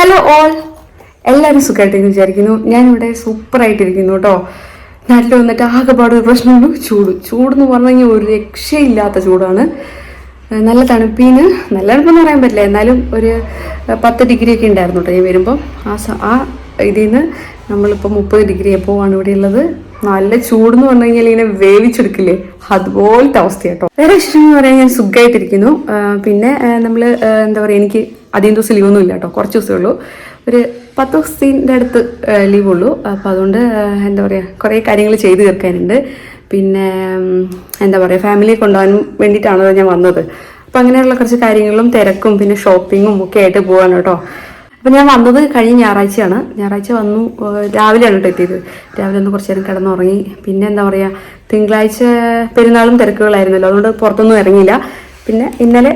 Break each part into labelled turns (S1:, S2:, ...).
S1: Hello all, എല്ലാവരും സുഖമായിട്ടിരിക്കുന്നു വിചാരിക്കുന്നു. ഞാനിവിടെ സൂപ്പറായിട്ടിരിക്കുന്നു കേട്ടോ. നാട്ടിൽ വന്നിട്ട് ആകെപ്പാട് ഒരു പ്രശ്നമുള്ളൂ, ചൂടെന്ന് പറഞ്ഞു കഴിഞ്ഞാൽ ഒരു രക്ഷയില്ലാത്ത ചൂടാണ്. നല്ല തണുപ്പീന്, നല്ല തണുപ്പെന്ന് പറയാൻ പറ്റില്ല, എന്നാലും ഒരു 10 ഡിഗ്രി ഒക്കെ ഉണ്ടായിരുന്നു കേട്ടോ ഞാൻ വരുമ്പം. ആ ഇതിൽ നിന്ന് നമ്മളിപ്പോൾ 30 ഡിഗ്രി എപ്പോഴാണ് ഇവിടെ ഉള്ളത്. നല്ല ചൂടെന്ന് പറഞ്ഞു കഴിഞ്ഞാൽ ഇങ്ങനെ വേവിച്ചെടുക്കില്ലേ, അതുപോലത്തെ അവസ്ഥ കേട്ടോ. വേറെ ഇഷ്ടം എന്ന് പറയാൻ ഞാൻ സുഖമായിട്ടിരിക്കുന്നു. പിന്നെ നമ്മൾ എന്താ പറയുക, എനിക്ക് അധികം ദിവസം ലീവൊന്നും ഇല്ല കേട്ടോ, കുറച്ച് ദിവസമേ ഉള്ളൂ. ഒരു 10 ദിവസത്തിൻ്റെ അടുത്ത് ലീവുള്ളൂ. അപ്പോൾ അതുകൊണ്ട് എന്താ പറയുക, കുറേ കാര്യങ്ങൾ ചെയ്ത് തീർക്കാനുണ്ട്. പിന്നെ എന്താ പറയുക, ഫാമിലിയെ കൊണ്ടുപോകാൻ വേണ്ടിയിട്ടാണല്ലോ ഞാൻ വന്നത്. അപ്പോൾ അങ്ങനെയുള്ള കുറച്ച് കാര്യങ്ങളും തിരക്കും പിന്നെ ഷോപ്പിങ്ങും ഒക്കെ ആയിട്ട് പോവാണ് കേട്ടോ. അപ്പോൾ ഞാൻ വന്നത് കഴിഞ്ഞ ഞായറാഴ്ചയാണ്. ഞായറാഴ്ച വന്നു, രാവിലെയാണ് കേട്ടോ എത്തിയത്. രാവിലെ ഒന്ന് കുറച്ച് നേരം കിടന്നുറങ്ങി. പിന്നെ എന്താ പറയുക, തിങ്കളാഴ്ച പെരുന്നാളും തിരക്കുകളായിരുന്നല്ലോ, അതുകൊണ്ട് പുറത്തൊന്നും ഇറങ്ങിയില്ല. പിന്നെ ഇന്നലെ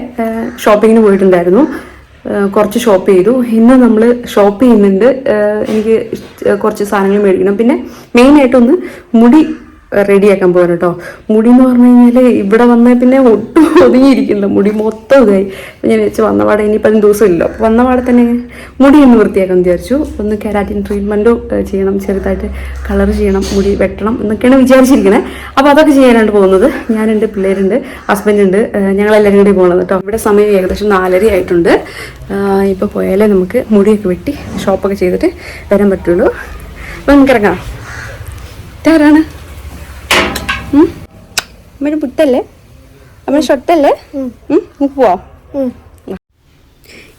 S1: ഷോപ്പിങ്ങിന് പോയിട്ടുണ്ടായിരുന്നു, കുറച്ച് ഷോപ്പ് ചെയ്തു. ഇന്ന് നമ്മൾ ഷോപ്പ് ചെയ്യുന്നുണ്ട്. എനിക്ക് കുറച്ച് സാധനങ്ങൾ മേടിക്കണം. പിന്നെ മെയിനായിട്ടൊന്ന് മുടി റെഡിയാക്കാൻ പോകാൻ കേട്ടോ. മുടി എന്ന് പറഞ്ഞു കഴിഞ്ഞാൽ ഇവിടെ വന്നാൽ പിന്നെ ഒട്ടും ഒതുങ്ങിയിരിക്കില്ല, മുടി മൊത്തം ഇതായി. അപ്പം ഞാൻ വെച്ച് വന്നപാടെ ഇനിയിപ്പോൾ 10 ദിവസം ഇല്ല, വന്നപാടെ തന്നെ മുടി ഒന്ന് വൃത്തിയാക്കാൻ വിചാരിച്ചു. ഒന്ന് കെരാറ്റിൻ ട്രീറ്റ്മെൻറ്റോ ചെയ്യണം, ചെറുതായിട്ട് കളർ ചെയ്യണം, മുടി വെട്ടണം എന്നൊക്കെയാണ് വിചാരിച്ചിരിക്കുന്നത്. അപ്പോൾ അതൊക്കെ ചെയ്യാനാണ് പോകുന്നത്. ഞാനുണ്ട്, പിള്ളേരുണ്ട്, ഹസ്ബൻഡുണ്ട്, ഞങ്ങളെല്ലാവരും കൂടി പോകുന്നത് കേട്ടോ. ഇവിടെ സമയം ഏകദേശം 4:30 ആയിട്ടുണ്ട്. ഇപ്പോൾ പോയാലേ നമുക്ക് മുടിയൊക്കെ വെട്ടി ഷോപ്പൊക്കെ ചെയ്തിട്ട് വരാൻ പറ്റുള്ളൂ. അപ്പോൾ നമുക്ക് ഇറങ്ങാം. ഇതാരാണ്? അമ്മയുടെ പുട്ടല്ലേ, അമ്മയുടെ ഷൊട്ടല്ലേ? നമുക്ക് പോവാം.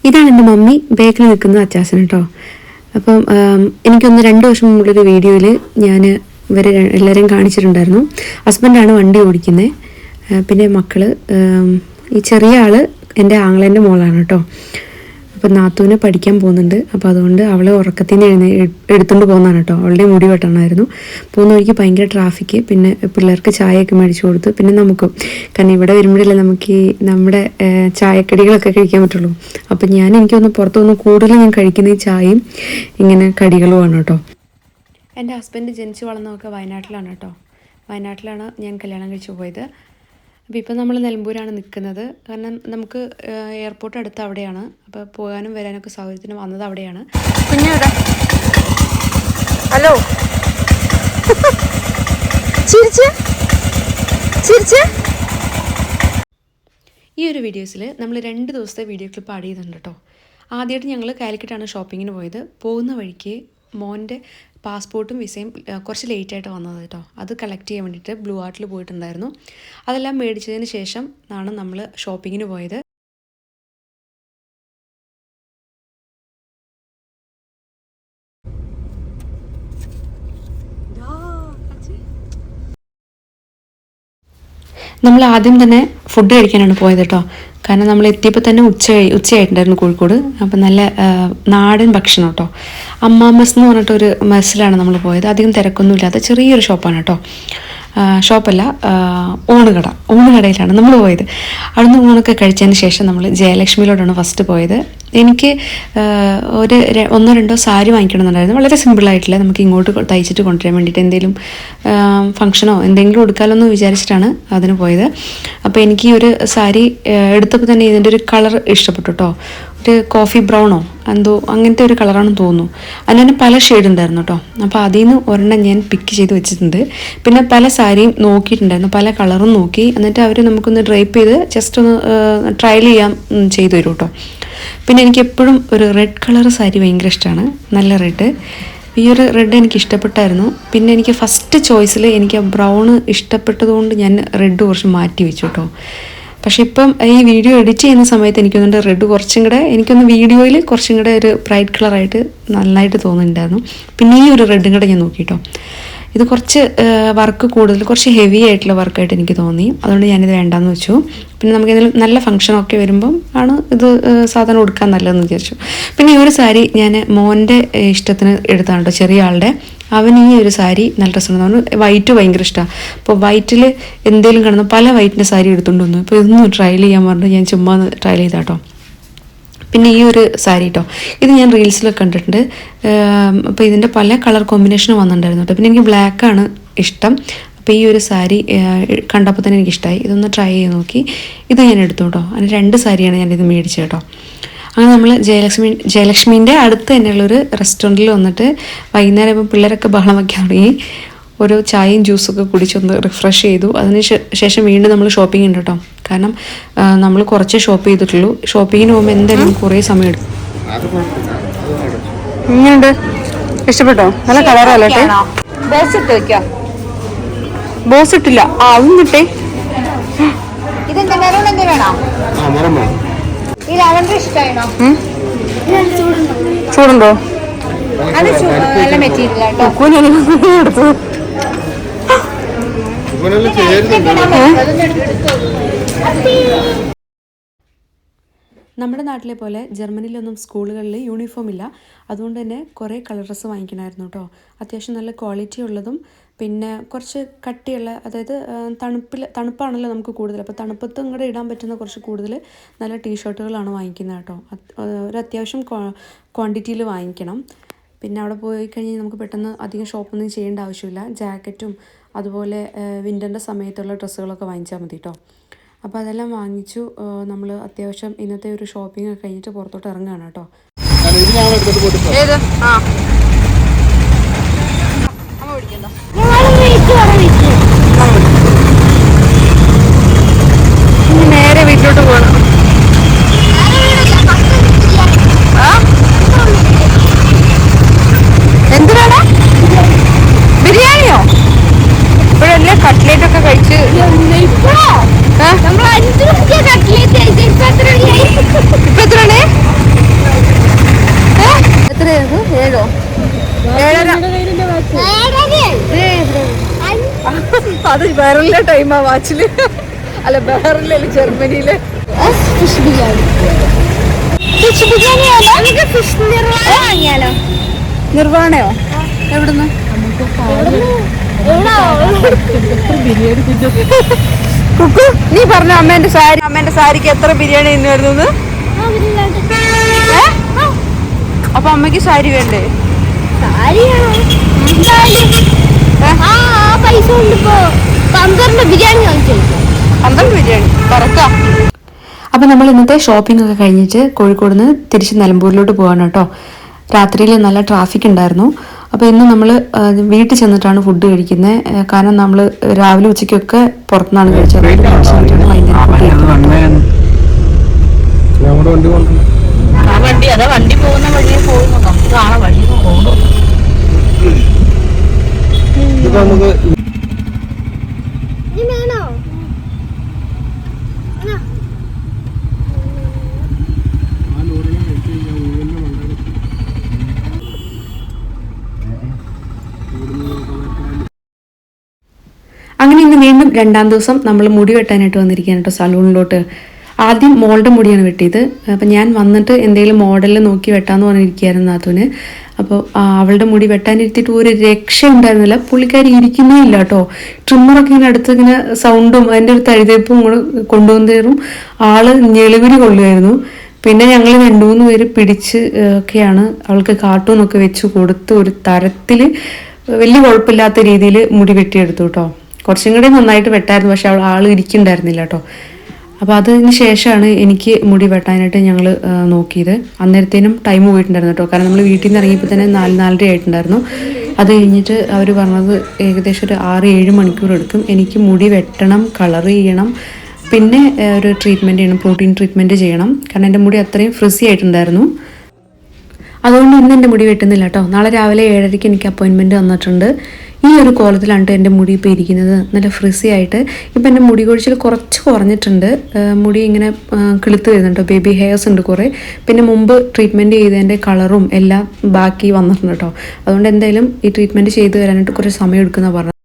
S1: ഇതാണ് എൻ്റെ മമ്മി ബേക്കിൽ നിൽക്കുന്ന അച്ചാച്ചൻ കേട്ടോ. അപ്പം എനിക്കൊന്ന് 2 വർഷം മുമ്പുള്ളൊരു വീഡിയോയിൽ ഞാൻ ഇവരെ എല്ലാവരെയും കാണിച്ചിട്ടുണ്ടായിരുന്നു. ഹസ്ബൻഡാണ് വണ്ടി ഓടിക്കുന്നത്. പിന്നെ മക്കള്, ഈ ചെറിയ ആള് എൻ്റെ ആങ്ങളേൻ്റെ മോളാണ് കേട്ടോ. അപ്പം നാത്തൂന് പഠിക്കാൻ പോകുന്നുണ്ട്. അപ്പോൾ അതുകൊണ്ട് അവളെ ഉറക്കത്തിൽ നിന്ന് എടുത്തുകൊണ്ട് പോകുന്നതാണ് കേട്ടോ. അവളുടെ മുടി വെട്ടണമായിരുന്നു. പോകുന്ന വഴിക്ക് ഭയങ്കര ട്രാഫിക്ക്. പിന്നെ പിള്ളേർക്ക് ചായയൊക്കെ മേടിച്ചു കൊടുത്തു. പിന്നെ നമുക്കും, കാരണം ഇവിടെ വരുമ്പോഴല്ലേ നമുക്ക് ഈ നമ്മുടെ ചായക്കടികളൊക്കെ കഴിക്കാൻ പറ്റുള്ളൂ. അപ്പം എനിക്കൊന്ന് പുറത്തുനിന്ന് കൂടുതൽ ഞാൻ കഴിക്കുന്ന ഈ ചായയും ഇങ്ങനെ കടികളുമാണ് കേട്ടോ. എൻ്റെ ഹസ്ബൻഡ് ജനിച്ച് വളർന്നതൊക്കെ വയനാട്ടിലാണ് കേട്ടോ. വയനാട്ടിലാണ് ഞാൻ കല്യാണം കഴിച്ചു പോയത്. അപ്പോൾ ഇപ്പം നമ്മൾ നിലമ്പൂരാണ് നിൽക്കുന്നത്. കാരണം നമുക്ക് എയർപോർട്ട് അടുത്ത് അവിടെയാണ്. അപ്പോൾ പോകാനും വരാനൊക്കെ സൗകര്യത്തിന് വന്നത് അവിടെയാണ്. കുഞ്ഞാടാ, ഹലോ, ഈ ഒരു വീഡിയോസിൽ നമ്മൾ 2 ദിവസത്തെ വീഡിയോ ക്ലിപ്പ് ആഡ് ചെയ്തിട്ടുണ്ട് കേട്ടോ. ആദ്യമായിട്ട് ഞങ്ങൾ കാലിക്കറ്റാണ് ഷോപ്പിങ്ങിന് പോയത്. പോകുന്ന വഴിക്ക് മോൻ്റെ പാസ്പോർട്ടും വിസയും കുറച്ച് ലേറ്റായിട്ട് വന്നത് കേട്ടോ. അത് കളക്ട് ചെയ്യാൻ വേണ്ടിയിട്ട് ബ്ലൂ ആർട്ടിൽ പോയിട്ടുണ്ടായിരുന്നു. അതെല്ലാം മേടിച്ചതിന് ശേഷം ആണ് നമ്മൾ ഷോപ്പിങ്ങിന് പോയത്. നമ്മൾ ആദ്യം തന്നെ ഫുഡ് കഴിക്കാനാണ് പോയത് കേട്ടോ. കാരണം നമ്മൾ എത്തിയപ്പോൾ തന്നെ ഉച്ചയായിട്ടുണ്ടായിരുന്നു കോഴിക്കോട്. അപ്പം നല്ല നാടൻ ഭക്ഷണം കേട്ടോ. അമ്മാമസ് എന്ന് പറഞ്ഞിട്ടൊരു മെസ്സിലാണ് നമ്മൾ പോയത്. അധികം തിരക്കൊന്നും ഇല്ലാത്ത ചെറിയൊരു ഷോപ്പാണ് കേട്ടോ. ഷോപ്പല്ല, ഊണുകടയിലാണ് നമ്മൾ പോയത്. അവിടുന്ന് ഊണൊക്കെ കഴിച്ചതിന് ശേഷം നമ്മൾ ജയലക്ഷ്മിയിലോട്ടാണ് ഫസ്റ്റ് പോയത്. എനിക്ക് ഒരു 1-2 സാരി വാങ്ങിക്കണമെന്നുണ്ടായിരുന്നു. വളരെ സിമ്പിളായിട്ടില്ല, നമുക്ക് ഇങ്ങോട്ട് തയ്ച്ചിട്ട് കൊണ്ടുവരാൻ വേണ്ടിയിട്ട് എന്തെങ്കിലും ഫംഗ്ഷനോ എന്തെങ്കിലും എടുക്കാമല്ലോ എന്ന് വിചാരിച്ചിട്ടാണ് അതിന് പോയത്. അപ്പോൾ എനിക്ക് ഈ ഒരു സാരി എടുത്തപ്പോൾ തന്നെ ഇതിൻ്റെ ഒരു കളർ ഇഷ്ടപ്പെട്ടു കേട്ടോ. ഒരു കോഫി ബ്രൗണോ എന്തോ അങ്ങനത്തെ ഒരു കളറാണെന്ന് തോന്നുന്നു. അതിന് തന്നെ പല ഷെയ്ഡ് ഉണ്ടായിരുന്നു കേട്ടോ. അപ്പോൾ അതിൽ നിന്ന് ഒരെണ്ണം ഞാൻ പിക്ക് ചെയ്ത് വെച്ചിട്ടുണ്ട്. പിന്നെ പല സാരിയും നോക്കിയിട്ടുണ്ടായിരുന്നു, പല കളറും നോക്കി. എന്നിട്ട് അവർ നമുക്കൊന്ന് ഡ്രൈപ്പ് ചെയ്ത് ജസ്റ്റ് ഒന്ന് ട്രയൽ ചെയ്യാൻ ചെയ്തു തരും കേട്ടോ. പിന്നെ എനിക്ക് എപ്പോഴും ഒരു റെഡ് കളർ സാരി ഭയങ്കര ഇഷ്ടമാണ്, നല്ല റെഡ്. ഈ ഒരു റെഡ് എനിക്ക് ഇഷ്ടപ്പെട്ടായിരുന്നു. പിന്നെ എനിക്ക് ഫസ്റ്റ് ചോയ്സിൽ എനിക്ക് ബ്രൗൺ ഇഷ്ടപ്പെട്ടതുകൊണ്ട് ഞാൻ റെഡ് കുറച്ച് മാറ്റി വെച്ചു കേട്ടോ. പക്ഷെ ഇപ്പം ഈ വീഡിയോ എഡിറ്റ് ചെയ്യുന്ന സമയത്ത് എനിക്കൊന്നുണ്ട് റെഡ് കുറച്ചും കൂടെ, എനിക്കൊന്ന് വീഡിയോയിൽ കുറച്ചും കൂടെ ഒരു ബ്രൈറ്റ് കളറായിട്ട് നന്നായിട്ട് തോന്നുന്നുണ്ടായിരുന്നു. പിന്നെ ഈ ഒരു റെഡും കൂടെ ഞാൻ നോക്കിട്ടോ. ഇത് കുറച്ച് വർക്ക് കൂടുതൽ, കുറച്ച് ഹെവി ആയിട്ടുള്ള വർക്കായിട്ട് എനിക്ക് തോന്നി. അതുകൊണ്ട് ഞാനിത് വേണ്ടാന്ന് വെച്ചു. പിന്നെ നമുക്ക് ഏതെങ്കിലും നല്ല ഫംഗ്ഷനൊക്കെ വരുമ്പം ആണ് ഇത് സാധനം കൊടുക്കാൻ നല്ലതെന്ന് വിചാരിച്ചു. പിന്നെ ഈ ഒരു സാരി ഞാൻ മോൻ്റെ ഇഷ്ടത്തിന് എടുത്താണ് കേട്ടോ, ചെറിയ ആളുടെ. അവന് ഈ ഒരു സാരി നല്ല രസമാണ്. അവന് വൈറ്റ് ഭയങ്കര ഇഷ്ടമാണ്. അപ്പോൾ വൈറ്റിൽ എന്തെങ്കിലും കാണുന്ന പല വൈറ്റിൻ്റെ സാരി എടുത്തുകൊണ്ട് വന്നു. ഇപ്പോൾ ഇതൊന്ന് ട്രയൽ ചെയ്യാൻ പറഞ്ഞു, ഞാൻ ചുമ്മാ ട്രയൽ ചെയ്താട്ടോ. പിന്നെ ഈ ഒരു സാരി കേട്ടോ, ഇത് ഞാൻ റീൽസിലൊക്കെ കണ്ടിട്ടുണ്ട്. അപ്പോൾ ഇതിൻ്റെ പല കളർ കോമ്പിനേഷനും വന്നിട്ടുണ്ടായിരുന്നു കേട്ടോ. പിന്നെ എനിക്ക് ബ്ലാക്കാണ് ഇഷ്ടം. അപ്പോൾ ഈ ഒരു സാരി കണ്ടപ്പോൾ തന്നെ എനിക്കിഷ്ടമായി. ഇതൊന്ന് ട്രൈ ചെയ്ത് നോക്കി. ഇത് ഞാൻ എടുത്തു കേട്ടോ. അതിന് 2 സാരിയാണ് ഞാനിത് മേടിച്ചത് കേട്ടോ. അങ്ങനെ നമ്മൾ ജയലക്ഷ്മീൻ്റെ അടുത്ത് തന്നെയുള്ളൊരു റെസ്റ്റോറൻറ്റിൽ വന്നിട്ട് വൈകുന്നേരം ഇപ്പോൾ പിള്ളേരൊക്കെ ബഹളം വയ്ക്കാൻ തുടങ്ങി. ഒരു ചായയും ജ്യൂസൊക്കെ കുടിച്ചൊന്ന് റിഫ്രഷ് ചെയ്തു. അതിന് ശേഷം വീണ്ടും നമ്മൾ ഷോപ്പിംഗ് ഉണ്ട് കേട്ടോ. കാരണം നമ്മൾ കുറച്ചേ ഷോപ്പ് ചെയ്തിട്ടുള്ളൂ. ഷോപ്പിങ്ങിന് പോകുമ്പോൾ എന്തായാലും കുറേ സമയം എടുക്കും. ഇങ്ങനെയുണ്ട്, ഇഷ്ടപ്പെട്ടോ? നല്ല കളറല്ലേ? ബോസ് ഇട്ട് വെക്കാം. ബോസ് ഇട്ടില്ല, അതും ഇട്ടേ. ചൂടുണ്ടോ? നമ്മുടെ നാട്ടിലെ പോലെ ജർമ്മനിയിലൊന്നും സ്കൂളുകളിൽ യൂണിഫോം ഇല്ല. അതുകൊണ്ട് തന്നെ കുറേ കളർ ഡ്രസ്സ് വാങ്ങിക്കണമായിരുന്നു കേട്ടോ. അത്യാവശ്യം നല്ല ക്വാളിറ്റി ഉള്ളതും പിന്നെ കുറച്ച് കട്ടിയുള്ള, അതായത് തണുപ്പാണല്ലോ നമുക്ക് കൂടുതൽ. അപ്പോൾ തണുപ്പത്ത് ഇങ്ങോട്ട് ഇടാൻ പറ്റുന്ന കുറച്ച് കൂടുതൽ നല്ല ടീഷർട്ടുകളാണ് വാങ്ങിക്കുന്നത് കേട്ടോ. ഒരു അത്യാവശ്യം ക്വാണ്ടിറ്റിയിൽ വാങ്ങിക്കണം. പിന്നെ അവിടെ പോയി കഴിഞ്ഞാൽ നമുക്ക് പെട്ടെന്ന് അധികം ഷോപ്പൊന്നും ചെയ്യേണ്ട ആവശ്യമില്ല. ജാക്കറ്റും അതുപോലെ വിൻ്ററിൻ്റെ സമയത്തുള്ള ഡ്രസ്സുകളൊക്കെ വാങ്ങിച്ചാൽ മതി കേട്ടോ. അപ്പോൾ അതെല്ലാം വാങ്ങിച്ചു. നമ്മൾ അത്യാവശ്യം ഇന്നത്തെ ഒരു ഷോപ്പിംഗ് ഒക്കെ കഴിഞ്ഞിട്ട് പുറത്തോട്ട് ഇറങ്ങുകയാണ് കേട്ടോ. നേരെ വീട്ടിലോട്ട് പോകണം. എന്തിനാണ്? ബിരിയാണിയോ? ഇപ്പോഴല്ലേ കട്ട്ലേറ്റ് ഒക്കെ കഴിച്ച്. എത്രയായിരുന്നു? 7 അത് ബെഹറിലെ ടൈമാ വാച്ചില്. അല്ല, ബെഹറിലല്ലേ, ജർമ്മനിയിലെ. നിർവാണയോ? എവിടുന്ന്? കുക്കു, നീ പറഞ്ഞ അമ്മേന്റെ സാരിക്ക് എത്ര ബിരിയാണി ഇന്ന് വരുന്നത്? അപ്പൊ അമ്മക്ക് സാരി വേണ്ടേ? ബിരിയാണി പറക്കാം. അപ്പം നമ്മൾ ഇന്നത്തെ ഷോപ്പിംഗ് ഒക്കെ കഴിഞ്ഞിട്ട് കോഴിക്കോട് നിന്ന് തിരിച്ച് നിലമ്പൂരിലോട്ട് പോകാൻ കേട്ടോ. രാത്രിയിൽ നല്ല ട്രാഫിക് ഉണ്ടായിരുന്നു. അപ്പോൾ ഇന്ന് നമ്മൾ വീട്ടിൽ ചെന്നിട്ടാണ് ഫുഡ് കഴിക്കുന്നത്. കാരണം നമ്മൾ രാവിലെ ഉച്ചയ്ക്കൊക്കെ പുറത്തുനിന്നാണ് കഴിച്ചത്. വണ്ടി പോകുന്ന വഴിയെ പോകുന്നു. നമുക്ക് കാണാൻ വഴി പോകുന്നു. അങ്ങനെ ഇന്ന് വീണ്ടും 2ാം ദിവസം നമ്മൾ മുടി വെട്ടാനായിട്ട് വന്നിരിക്കുകയാണ് കേട്ടോ സലൂണിലോട്ട്. ആദ്യം മോളുടെ മുടിയാണ് വെട്ടിയത്. അപ്പം ഞാൻ വന്നിട്ട് എന്തെങ്കിലും മോഡലിൽ നോക്കി വെട്ടാമെന്ന് പറഞ്ഞിരിക്കുകയായിരുന്നു നാത്തൂന്. അപ്പോൾ അവളുടെ മുടി വെട്ടാനിരുത്തിയിട്ട് ഒരു രക്ഷ ഉണ്ടായിരുന്നില്ല. പുള്ളിക്കാരി ഇരിക്കുന്നേ ഇല്ല കേട്ടോ. ട്രിമ്മറൊക്കെ ഇങ്ങനെ അടുത്ത് ഇങ്ങനെ സൗണ്ടും അതിൻ്റെ ഒരു തഴുതേപ്പും കൂടെ കൊണ്ടുവന്നേറും ആള് ഞെളിവിരി കൊള്ളുമായിരുന്നു. പിന്നെ ഞങ്ങൾ 2-3 പേര് പിടിച്ച് ഒക്കെയാണ് അവൾക്ക് കാർട്ടൂണൊക്കെ വെച്ച് കൊടുത്ത് ഒരു തരത്തിൽ വലിയ കുഴപ്പമില്ലാത്ത രീതിയിൽ മുടി വെട്ടിയെടുത്തു കേട്ടോ. കുറച്ചും കൂടി നന്നായിട്ട് വെട്ടായിരുന്നു, പക്ഷെ ആൾ ഇരിക്കുന്നുണ്ടായിരുന്നില്ല കേട്ടോ. അപ്പോൾ അതിന് ശേഷമാണ് എനിക്ക് മുടി വെട്ടാനായിട്ട് ഞങ്ങൾ നോക്കിയത്. അന്നേരത്തേനും ടൈം പോയിട്ടുണ്ടായിരുന്നു കേട്ടോ. കാരണം നമ്മൾ വീട്ടിൽ നിന്ന് ഇറങ്ങിയപ്പോൾ തന്നെ 4-4:30 ആയിട്ടുണ്ടായിരുന്നു. അത് കഴിഞ്ഞിട്ട് അവർ പറഞ്ഞത് ഏകദേശം ഒരു 6-7 മണിക്കൂർ എടുക്കും. എനിക്ക് മുടി വെട്ടണം, കളർ ചെയ്യണം, പിന്നെ ഒരു ട്രീറ്റ്മെൻറ്റ് ചെയ്യണം, പ്രോട്ടീൻ ട്രീറ്റ്മെൻറ്റ് ചെയ്യണം. കാരണം എൻ്റെ മുടി അത്രയും ഫ്രിസി ആയിട്ടുണ്ടായിരുന്നു. അതുകൊണ്ട് ഇന്ന് എൻ്റെ മുടി വെട്ടുന്നില്ല കേട്ടോ. നാളെ രാവിലെ 7:30 എനിക്ക് അപ്പോയിൻമെൻറ്റ് വന്നിട്ടുണ്ട്. ഈ ഒരു കോലത്തിലാണ് എൻ്റെ മുടി ഇപ്പോൾ ഇരിക്കുന്നത്, നല്ല ഫ്രിസി ആയിട്ട്. ഇപ്പം എൻ്റെ മുടി കൊഴിച്ചിൽ കുറച്ച് കുറഞ്ഞിട്ടുണ്ട്. മുടി ഇങ്ങനെ കിളുത്ത് വരുന്നുണ്ട്, ബേബി ഹെയർസ് ഉണ്ട് കുറേ. പിന്നെ മുമ്പ് ട്രീറ്റ്മെൻറ്റ് ചെയ്തതിൻ്റെ കളറും എല്ലാം ബാക്കി വന്നിട്ടുണ്ട് കേട്ടോ. അതുകൊണ്ട് എന്തായാലും ഈ ട്രീറ്റ്മെൻറ്റ് ചെയ്ത് വരാനായിട്ട് കുറച്ച് സമയം എടുക്കുന്നതാണ് പറഞ്ഞത്.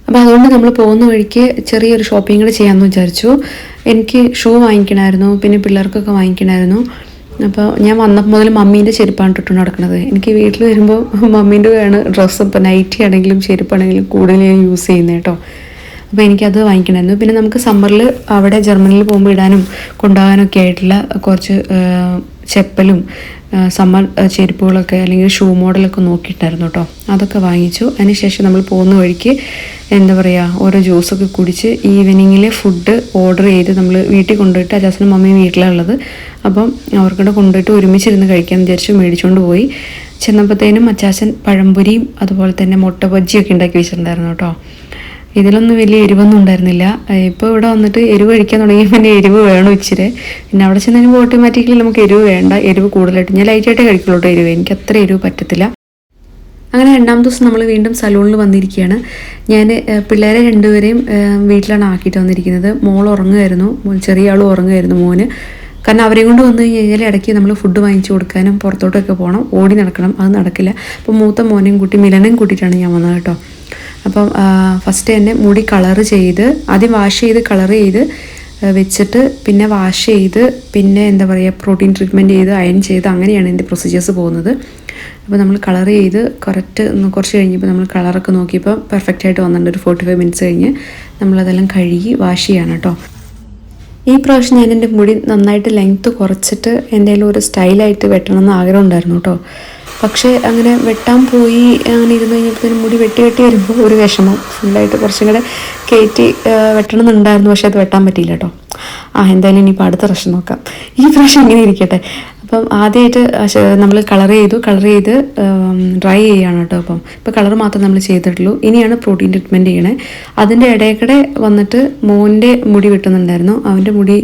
S1: അപ്പോൾ അതുകൊണ്ട് നമ്മൾ പോകുന്ന വഴിക്ക് ചെറിയൊരു ഷോപ്പിംഗ് കൂടെ ചെയ്യാമെന്ന് വിചാരിച്ചു. എനിക്ക് ഷൂ വാങ്ങിക്കണമായിരുന്നു, പിന്നെ പിള്ളേർക്കൊക്കെ വാങ്ങിക്കണമായിരുന്നു. അപ്പോൾ ഞാൻ വന്നപ്പോൾ മുതൽ മമ്മീൻ്റെ ചെരുപ്പാണ് ഇട്ടിട്ട് നടക്കുന്നത്. എനിക്ക് വീട്ടിൽ വരുമ്പോൾ മമ്മീൻ്റെ ആണ് ഡ്രസ്സ്, ഇപ്പോൾ നൈറ്റി ആണെങ്കിലും ചെരുപ്പാണെങ്കിലും കൂടുതൽ ഞാൻ യൂസ് ചെയ്യുന്നത് കേട്ടോ. അപ്പോൾ എനിക്കത് വാങ്ങിക്കണമായിരുന്നു. പിന്നെ നമുക്ക് സമ്മറിൽ അവിടെ ജർമ്മനിയിൽ പോകുമ്പോൾ ഇടാനും കൊണ്ടുപോകാനൊക്കെ ആയിട്ടുള്ള കുറച്ച് ചെപ്പലും സമ്മർ ചെരുപ്പുകളൊക്കെ അല്ലെങ്കിൽ ഷൂ മോഡലൊക്കെ നോക്കിയിട്ടായിരുന്നു കേട്ടോ. അതൊക്കെ വാങ്ങിച്ചു. അതിനുശേഷം നമ്മൾ പോകുന്ന വഴിക്ക് എന്താ പറയുക, ഓരോ ജ്യൂസൊക്കെ കുടിച്ച് ഈവനിങ്ങിൽ ഫുഡ് ഓർഡർ ചെയ്ത് നമ്മൾ വീട്ടിൽ കൊണ്ടുപോയിട്ട്, അജാസനും മമ്മിയും വീട്ടിലുള്ളത്, അപ്പം അവർക്കൂടെ കൊണ്ടുപോയിട്ട് ഒരുമിച്ചിരുന്ന് കഴിക്കാമെന്ന് വിചാരിച്ച് മേടിച്ചുകൊണ്ട് പോയി. ചെന്നപ്പോഴത്തേനും അച്ചാച്ചൻ പഴംപൊരിയും അതുപോലെ തന്നെ മുട്ട ബജ്ജിയൊക്കെ ഉണ്ടാക്കി വെച്ചിട്ടുണ്ടായിരുന്നു കേട്ടോ. ഇതിലൊന്നും വലിയ എരിവൊന്നും ഉണ്ടായിരുന്നില്ല. ഇപ്പോൾ ഇവിടെ വന്നിട്ട് എരിവ് കഴിക്കാൻ തുടങ്ങി, പിന്നെ എരിവ് വേണം ഇച്ചിരി. പിന്നെ അവിടെ ചെന്ന് കഴിയുമ്പോൾ ഓട്ടോമാറ്റിക്കലി നമുക്ക് എരിവ് വേണ്ട, എരിവ് കൂടുതലായിട്ട് ഞാൻ ലൈറ്റായിട്ടേ കഴിക്കുള്ളൂ കേട്ടോ എരിവ്. എനിക്ക് അത്ര എരിവ് പറ്റത്തില്ല. അങ്ങനെ രണ്ടാമത്തെ ദിവസം നമ്മൾ വീണ്ടും സലൂണിൽ വന്നിരിക്കുകയാണ്. ഞാൻ പിള്ളേരെ രണ്ടുപേരെയും വീട്ടിലാണ് ആക്കിയിട്ട് വന്നിരിക്കുന്നത്. മോൾ ഉറങ്ങുമായിരുന്നു, ചെറിയ ആളും ഉറങ്ങുമായിരുന്നു മോന്. കാരണം അവരെയും കൊണ്ട് വന്നു കഴിഞ്ഞാൽ ഇടയ്ക്ക് നമ്മൾ ഫുഡ് വാങ്ങിച്ചു കൊടുക്കാനും പുറത്തോട്ടൊക്കെ പോകണം, ഓടി നടക്കണം, അത് നടക്കില്ല. അപ്പോൾ മൂത്ത മോനെയും കൂട്ടി മിലനെയും കൂട്ടിയിട്ടാണ് ഞാൻ വന്നത് കേട്ടോ. അപ്പം ഫസ്റ്റ് തന്നെ മുടി കളറ് ചെയ്ത്, ആദ്യം വാഷ് ചെയ്ത് കളർ ചെയ്ത് വെച്ചിട്ട് പിന്നെ വാഷ് ചെയ്ത് പിന്നെ എന്താ പറയുക പ്രോട്ടീൻ ട്രീറ്റ്മെൻറ്റ് ചെയ്ത് അയൺ ചെയ്ത് അങ്ങനെയാണ് എൻ്റെ പ്രൊസീജിയേഴ്സ് പോകുന്നത്. അപ്പോൾ നമ്മൾ കളർ ചെയ്ത് കുറച്ച് കഴിഞ്ഞപ്പോൾ നമ്മൾ കളറൊക്കെ നോക്കിയപ്പോൾ പെർഫെക്റ്റ് ആയിട്ട് വന്നിട്ടുണ്ട്. ഒരു 45 മിനിറ്റ്സ് കഴിഞ്ഞ് നമ്മളതെല്ലാം കഴുകി വാഷ് ചെയ്യണം കേട്ടോ. ഈ പ്രാവശ്യം ഞാൻ എൻ്റെ മുടി നന്നായിട്ട് ലെങ്ത്ത് കുറച്ചിട്ട് എന്തെങ്കിലും ഒരു സ്റ്റൈലായിട്ട് വെട്ടണം എന്ന് ആഗ്രഹം ഉണ്ടായിരുന്നു കേട്ടോ. പക്ഷേ അങ്ങനെ വെട്ടാൻ പോയി അങ്ങനെ ഇരുന്ന് കഴിഞ്ഞപ്പോൾ മുടി വെട്ടി വരുമ്പോൾ ഒരു വിഷമം, ഫുള്ളായിട്ട് കുറച്ചും കൂടെ കയറ്റി വെട്ടണം എന്നുണ്ടായിരുന്നു. പക്ഷെ അത് വെട്ടാൻ പറ്റിയില്ല കേട്ടോ. എന്തായാലും ഇനിയിപ്പോൾ അടുത്ത പ്രാവശ്യം നോക്കാം. ഈ പ്രാവശ്യം ഇങ്ങനെ ഇരിക്കട്ടെ. അപ്പം ആദ്യമായിട്ട് നമ്മൾ കളർ ചെയ്ത് ഡ്രൈ ചെയ്യുകയാണ് കേട്ടോ. ഇപ്പോൾ കളർ മാത്രമേ നമ്മൾ ചെയ്തിട്ടുള്ളൂ. ഇനിയാണ് പ്രോട്ടീൻ ട്രീറ്റ്മെൻറ്റ് ചെയ്യണേ. അതിൻ്റെ ഇടയ്ക്കിടെ വന്നിട്ട് മോൻ്റെ മുടി വെട്ടുന്നുണ്ടായിരുന്നു. അവൻ്റെ മുടി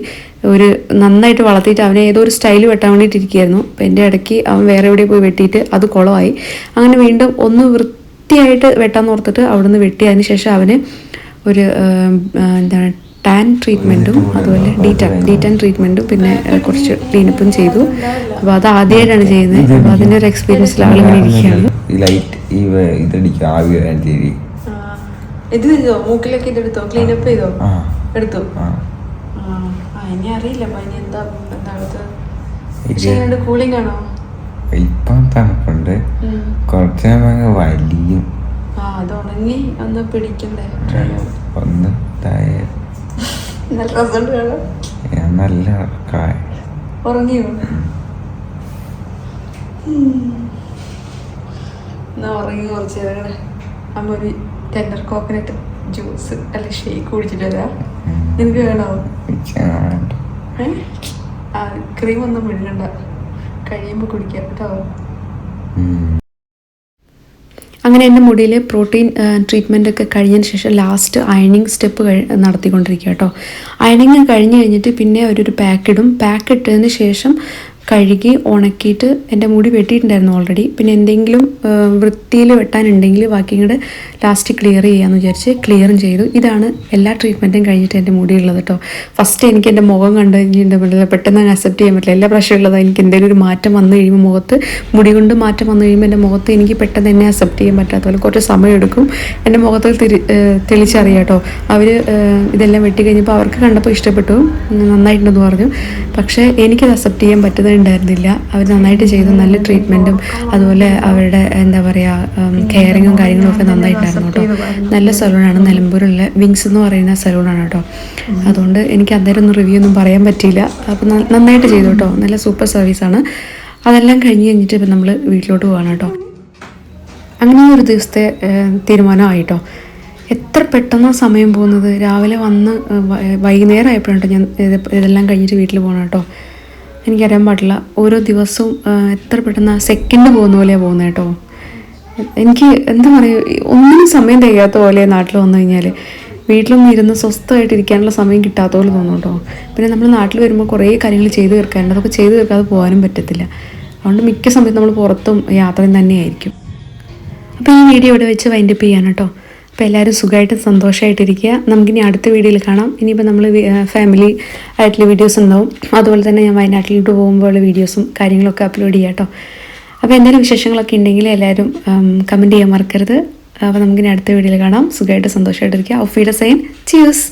S1: ഒരു നന്നായിട്ട് വളർത്തിയിട്ട് അവനെ ഏതോ ഒരു സ്റ്റൈൽ വെട്ടാൻ വേണ്ടിയിട്ടിരിക്കുകയായിരുന്നു. അപ്പോൾ എൻ്റെ ഇടയ്ക്ക് അവൻ വേറെ എവിടെ പോയി വെട്ടിയിട്ട് അത് കുളമായി. അങ്ങനെ വീണ്ടും ഒന്ന് വൃത്തിയായിട്ട് വെട്ടാൻ ഓർത്തിട്ട് അവിടുന്ന് വെട്ടി. അതിന് ശേഷം അവന് ഒരു എന്താണ് ടാൻ ട്രീറ്റ്മെൻറ്റും അതുപോലെ ഡീറ്റാൻ ട്രീറ്റ്മെൻറ്റും പിന്നെ കുറച്ച് ക്ലീനപ്പും ചെയ്തു. അപ്പോൾ അത് ആദ്യമായിട്ടാണ് ചെയ്യുന്നത്. അപ്പോൾ അതിൻ്റെ ഒരു എക്സ്പീരിയൻസിൽ ആളിങ്ങനെ ഇരിക്കുകയാണ്. ഇത് ചെയ്തോ, മൂക്കിലൊക്കെ ഇതെടുത്തോ, ക്ലീനപ്പ് ചെയ്തോ? എടുത്തു. ഇനി അറിയില്ല ഇനി എന്താ അടുത്ത് കൂളിംഗ് ആണോ?
S2: ഇപ്പം തണുപ്പുണ്ട്, കുറച്ച് വലിയും.
S1: അത് ഉണങ്ങി ഒന്ന് പിടിക്കണ്ടേ,
S2: ഒന്ന്
S1: നല്ല രസമുണ്ട് കാണാൻ.
S2: നല്ല
S1: ഉറങ്ങിയോ? എന്നാ ഉറങ്ങി കുറച്ച് നേരം. അമ്മ ഒരു ടെൻഡർ കോക്കനട്ട് ജ്യൂസ് അല്ല ഷേക്ക് കുടിച്ചിട്ട് വരാം. നിനക്ക് വേണോ? ക്രീം ഒന്നും വിടണ്ട, കഴിയുമ്പോൾ കുടിക്കാം കേട്ടോ. അങ്ങനെ എൻ്റെ മുടിയിൽ പ്രോട്ടീൻ ട്രീറ്റ്മെൻ്റ് ഒക്കെ കഴിഞ്ഞതിന് ശേഷം ലാസ്റ്റ് അയണിങ് സ്റ്റെപ്പ് നടത്തിക്കൊണ്ടിരിക്കുക കേട്ടോ. അയണിങ് കഴിഞ്ഞ് കഴിഞ്ഞിട്ട് പിന്നെ ഒരു പാക്ക് ഇടും. പാക്ക് ഇട്ടതിന് ശേഷം കഴുകി ഉണക്കിയിട്ട് എൻ്റെ മുടി വെട്ടിയിട്ടുണ്ടായിരുന്നു ഓൾറെഡി. പിന്നെ എന്തെങ്കിലും വൃത്തിയിൽ വെട്ടാനുണ്ടെങ്കിൽ ബാക്കി ഇങ്ങോട്ട് ലാസ്റ്റ് ക്ലിയർ ചെയ്യാമെന്ന് വിചാരിച്ച് ക്ലിയറും ചെയ്തു. ഇതാണ് എല്ലാ ട്രീറ്റ്മെൻറ്റും കഴിഞ്ഞിട്ട് എൻ്റെ മുടിയുള്ളത് കേട്ടോ. ഫസ്റ്റ് എനിക്ക് എൻ്റെ മുഖം കണ്ടു കഴിഞ്ഞിട്ടുണ്ടെങ്കിൽ പെട്ടെന്ന് അക്സെപ്റ്റ് ചെയ്യാൻ പറ്റില്ല. എല്ലാ പ്രാവശ്യം ഉള്ളതാണ്. എനിക്ക് എന്തെങ്കിലും ഒരു മാറ്റം വന്നു കഴിയുമ്പോൾ മുഖത്ത് മുടി കൊണ്ട് മാറ്റം വന്നു കഴിയുമ്പോൾ എൻ്റെ മുഖത്ത് എനിക്ക് പെട്ടെന്ന് എന്നെ അക്സെപ്റ്റ് ചെയ്യാൻ പറ്റാത്ത പോലെ കുറച്ച് സമയം എടുക്കും. എൻ്റെ മുഖത്ത് തെളിച്ചറിയാം കേട്ടോ. അവർ ഇതെല്ലാം വെട്ടി കഴിഞ്ഞപ്പോൾ അവർക്ക് കണ്ടപ്പോൾ ഇഷ്ടപ്പെട്ടു, നന്നായിട്ടുണ്ടെന്ന് പറഞ്ഞു. പക്ഷേ എനിക്കത് അക്സെപ്റ്റ് ചെയ്യാൻ പറ്റുന്നുണ്ടായിരുന്നില്ല. അവർ നന്നായിട്ട് ചെയ്തു, നല്ല ട്രീറ്റ്മെൻറ്റും അതുപോലെ അവരുടെ എന്താ പറയുക കെയറിങ്ങും കാര്യങ്ങളും ഒക്കെ നന്നായിട്ടായിരുന്നു കേട്ടോ. നല്ല സലൂണാണ്, നിലമ്പൂരുള്ള വിങ്സ് എന്ന് പറയുന്ന സലൂണാണ് കേട്ടോ. അതുകൊണ്ട് എനിക്ക് അന്നേരം ഒന്നും റിവ്യൂ ഒന്നും പറയാൻ പറ്റിയില്ല. അപ്പോൾ നന്നായിട്ട് ചെയ്തു കേട്ടോ, നല്ല സൂപ്പർ സർവീസാണ്. അതെല്ലാം കഴിഞ്ഞിട്ട് ഇപ്പം നമ്മൾ വീട്ടിലോട്ട് പോകാണ് കേട്ടോ. അങ്ങനെ ഒരു ദിവസത്തെ തീരുമാനമായിട്ടോ. എത്ര പെട്ടെന്ന് സമയം പോകുന്നത്. രാവിലെ വന്ന് വൈകുന്നേരം ആയപ്പോഴാണ് ഞാൻ ഇതെല്ലാം കഴിഞ്ഞിട്ട് വീട്ടിൽ പോകണം കേട്ടോ. എനിക്കറിയാൻ പാടില്ല, ഓരോ ദിവസവും എത്ര പെട്ടെന്ന് സെക്കൻഡ് പോകുന്ന പോലെയാണ് പോകുന്നത് കേട്ടോ. എനിക്ക് എന്താ പറയുക, ഒന്നിനും സമയം തികയാത്ത പോലെ നാട്ടിൽ വന്നു കഴിഞ്ഞാൽ. വീട്ടിലൊന്നും ഇരുന്ന് സ്വസ്ഥമായിട്ട് ഇരിക്കാനുള്ള സമയം കിട്ടാത്ത പോലെ തോന്നും കേട്ടോ. പിന്നെ നമ്മൾ നാട്ടിൽ വരുമ്പോൾ കുറേ കാര്യങ്ങൾ ചെയ്ത് തീർക്കാനുണ്ട്. അതൊക്കെ ചെയ്ത് തീർക്കാതെ പോകാനും പറ്റത്തില്ല. അതുകൊണ്ട് മിക്ക സമയത്ത് നമ്മൾ പുറത്തും യാത്രയും തന്നെയായിരിക്കും. അപ്പോൾ ഈ വീഡിയോ ഇവിടെ വെച്ച് വൈൻഡപ്പ് ചെയ്യാൻ കേട്ടോ. അപ്പോൾ എല്ലാവരും സുഖമായിട്ട് സന്തോഷമായിട്ടിരിക്കുക. നമുക്കിനി അടുത്ത വീഡിയോയിൽ കാണാം. ഇനിയിപ്പോൾ നമ്മൾ ഫാമിലി ആയിട്ടുള്ള വീഡിയോസ് ഉണ്ടാവും. അതുപോലെ തന്നെ ഞാൻ വയനാട്ടിലോട്ട് പോകുമ്പോഴുള്ള വീഡിയോസും കാര്യങ്ങളൊക്കെ അപ്ലോഡ് ചെയ്യാം കേട്ടോ. അപ്പോൾ എന്തെങ്കിലും വിശേഷങ്ങളൊക്കെ ഉണ്ടെങ്കിൽ എല്ലാവരും കമൻറ്റ് ചെയ്യാൻ മറക്കരുത്. അപ്പോൾ നമുക്കിനി അടുത്ത വീഡിയോയിൽ കാണാം. സുഖമായിട്ട് സന്തോഷമായിട്ടിരിക്കുക. ഔഫീഡ സൈൻ ചിയേഴ്സ്.